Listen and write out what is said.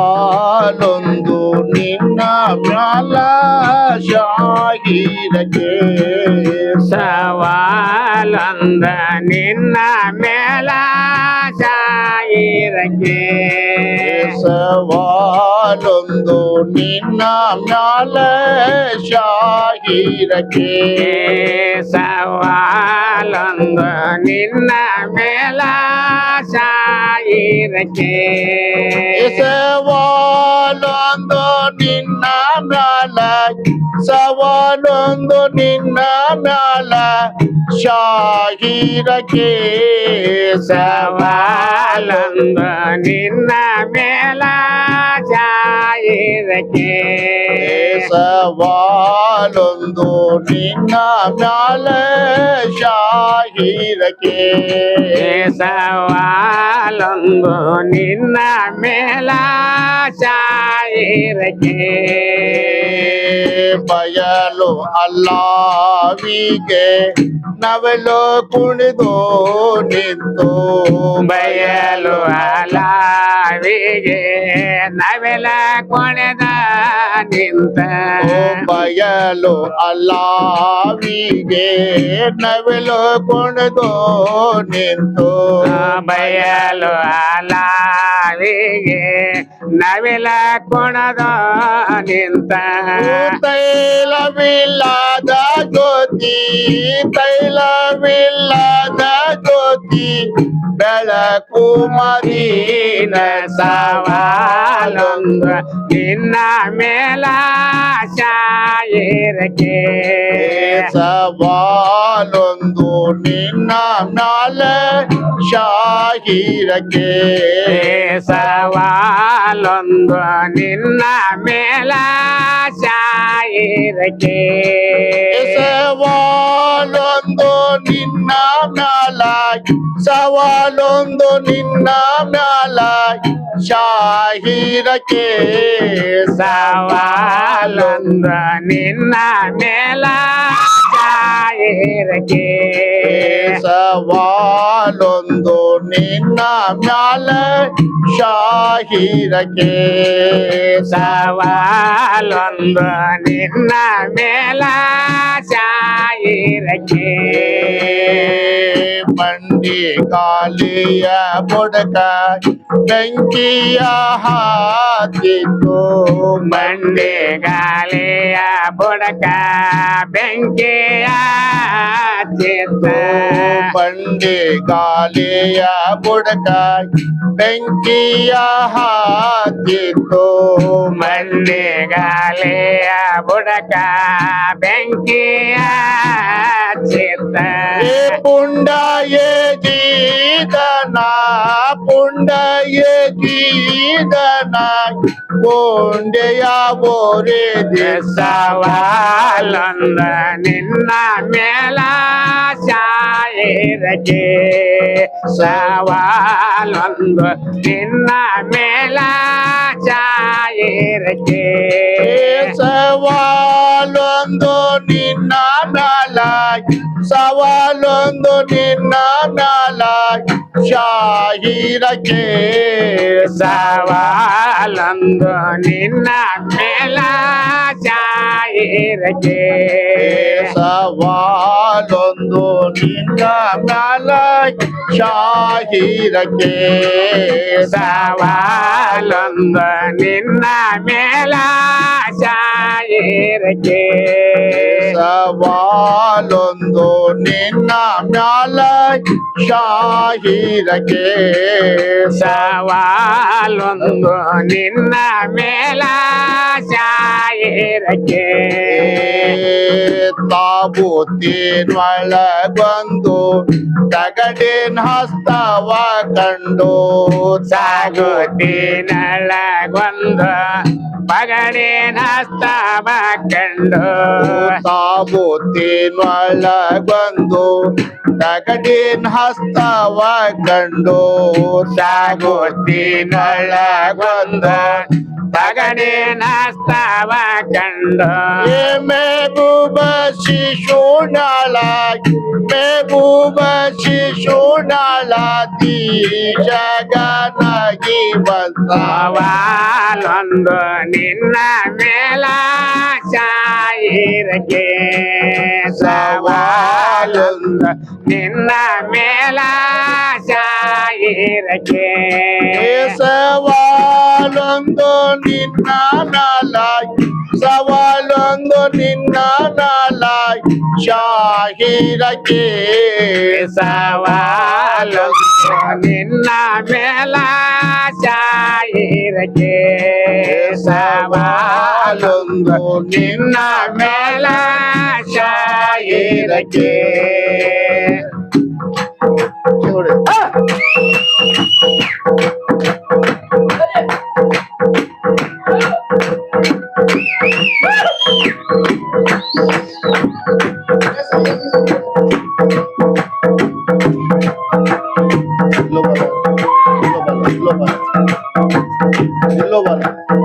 ಸವಾಲೊಂದು ನಿನ್ನ ಮ್ಯಾಲ ಶಾಹಿರಗೆ ಸವಾಲೊಂದ ನಿನ್ನ ಮೇಲ ಶಾಯಿರಕ್ಕೆ ಸವಾಲೊಂದು ನಿನ್ನ ಮ್ಯಾಲ ಶಾಹಿರಗೆ ಸವಾಲೊಂದು ನಿನ್ನ ಮೇಲ ಶಾಯಿರಕ್ಕೆ ಸವಾಲೊಂದು ನಿನ್ನ ಮ್ಯಾಲ ಸವಾಲೊಂದು ನಿನ್ನ ಮ್ಯಾಲ ಶಾಹಿರಗೆ ಸವಾಲೊಂದು ನಿನ್ನ ಮೇಲ ಶಾಯಿರಕ್ಕೆ ಸವಾಲೊಂದು ನಿನ್ನ ಮ್ಯಾಲ ಶಾಹಿರಗೆ ಸವಾಲೊಂದು ನಿನ್ನ ಮೇಲ ಶಾಯಿರಕ್ಕೆ ಬಯಲು ಅಲ್ಲಾವಿಗೆ ನವಲು ಕುಣಿದು ನಿಂತು ಬಯಲು ಅಲಾವಿಗೆ ನವೆಲ ಕೊಳೆದ ನಿಂತ ಬಯಲು ಅಲ್ಲಾವಿಗೆ ನವಲು ಕುಣಿದು ನಿಂತು ಬಯಲು ಅಲಾವಿಗೆ ನವೆಲ ಕೊಣದ ನಿಂತ ತೈಲವಿಲ್ಲದ ಜ್ಯೋತಿ ತೈಲವಿಲ್ಲದ ಜ್ಯೋತಿ ಬೆಳಕು ಮದೀನ ಸವಾಲೊಂದು ನಿನ್ನ ಮೇಲ ಶಾಯಿರಕ್ಕೆ ಸವಾಲೊಂದು ನಿನ್ನ ಮ್ಯಾಲ ಶಾಹಿರಕ್ಕೆ ಸವಾಲೊಂದು ನಿನ್ನ ಮೇಲ ಶಾಯಿರಕ್ಕೆ ಸವಾಲೊಂದು ನಿನ್ನ ಮ್ಯಾಲ ಸವಾಲೊಂದು ನಿನ್ನ ಮ್ಯಾಲ ಶಾಹಿರಕ್ಕೆ ಸವಾಲೊಂದು ನಿನ್ನ ಮೇಲ ಶಾಯಿರಕ್ಕೆ ಸವಾಲೊಂದು ನಿನ್ನ ಮ್ಯಾಲ ಶಾಹಿರಕ್ಕೆ ಸವಾಲೊಂದು ನಿನ್ನ ಮೇಲ ಶಾಯಿರಕ್ಕೆ ಬಂಡಿ ಕಾಲಿಯ ಬುಡಕ ಬೆಂಕಿಯ ಹಾಕಿತು ಬಂಡಿ ಗಾಳಿಯ ಬುಡಕ ಬೆಂಕಿಯ ಚಿತ್ತ ಬಂಡಿ ಗಾಲಿಯ ಬುಡಕ ಬೆಂಕಿಯ ಹಾಕಿತು ಬಂಡಿ ಗಾಳಿಯ ಬುಡಕ ಬೆಂಕಿಯ ಚಿತ್ತ ಪುಂಡಯೇ ಜೀದನ ಪುಂಡಯೇ ಜೀದನ ಪುಂಡೆಯ ಬೋರೆ ಸವಾಲೊಂದ ನಿನ್ನ ಮೇಲ ಶಾಯಿರಕ್ಕೆ ಸವಾಲೊಂದು ನಿನ್ನ ಮೇಲ ಶಾಯಿರಕ್ಕೆ ಸವಾಲೊಂದು ನಿನ್ನ ಮ್ಯಾಲ ಸವಾಲೊಂದು ನಿನ್ನ ಮ್ಯಾಲ ಶಾಹಿರಕ್ಕೆ ಸವಾಲೊಂದು ನಿನ್ನ ಮೇಲ ಶಾಯಿರಕ್ಕೆ ಸವಾಲೊಂದು ನಿನ್ನ ಮ್ಯಾಲ ಶಾಹಿರಕ್ಕೆ ಸವಾಲೊಂದು ನಿನ್ನ ಮೇಲ ಶಾಯಿರಕ್ಕೆ ಸವಾಲೊಂದು ನಿನ್ನ ಮ್ಯಾಲ ಶಾಹಿರಕ್ಕೆ ಸವಾಲೊಂದು ನಿನ್ನ ಮೇಲ ಶಾಯಿರಕ್ಕೆ ತಾಬೂತಿನೊಳಗೊಂದು ತಗಡಿನ ಹಸ್ತವ ಕಂಡು ಸಾಗುತ್ತಿನಳಗೊಂದು ಪಗಡಿನ ಸ್ತವ ಕಂಡು ತಾಬೂತಿನೊಳಗೊಂದು ತಗಡಿನ ಹಸ್ತವ ಕಂಡು ಸಾಗುತ್ತಿನೊಳಗೊಂದು ತಗಡಿನ ಹಸ್ತವ ಕಂಡು ಮೆಹಬೂಬ ಶಿಶುನಾಳ ಮೆಹಬೂಬ ಶಿಶುನಾಳ ಜಗನಾಗಿ ಬಂದ ಸವಾಲೊಂದು ನಿನ್ನ ಮೇಲ ಶಾಯಿರಕ್ಕೆ ಸವಾಲೊಂದು ನಿನ್ನ ಮೇಲ ಶಾಯಿರಕ್ಕೆ ಸವಾಲೊಂದು ನಿನ್ನ ಮ್ಯಾಲ ಸವಾಲೊಂದು ನಿನ್ನ ಮ್ಯಾಲ ಶಾಹಿರಕ್ಕೆ ಸವಾಲೊಂದು ನಿನ್ನ ಮೇಲ ಶಾಯಿರಕ್ಕೆ ಸವಾಲೊಂದು ನಿನ್ನ ಮೇಲ ಶಾಯಿರಕ್ಕೆ ನೋಡಿ Global.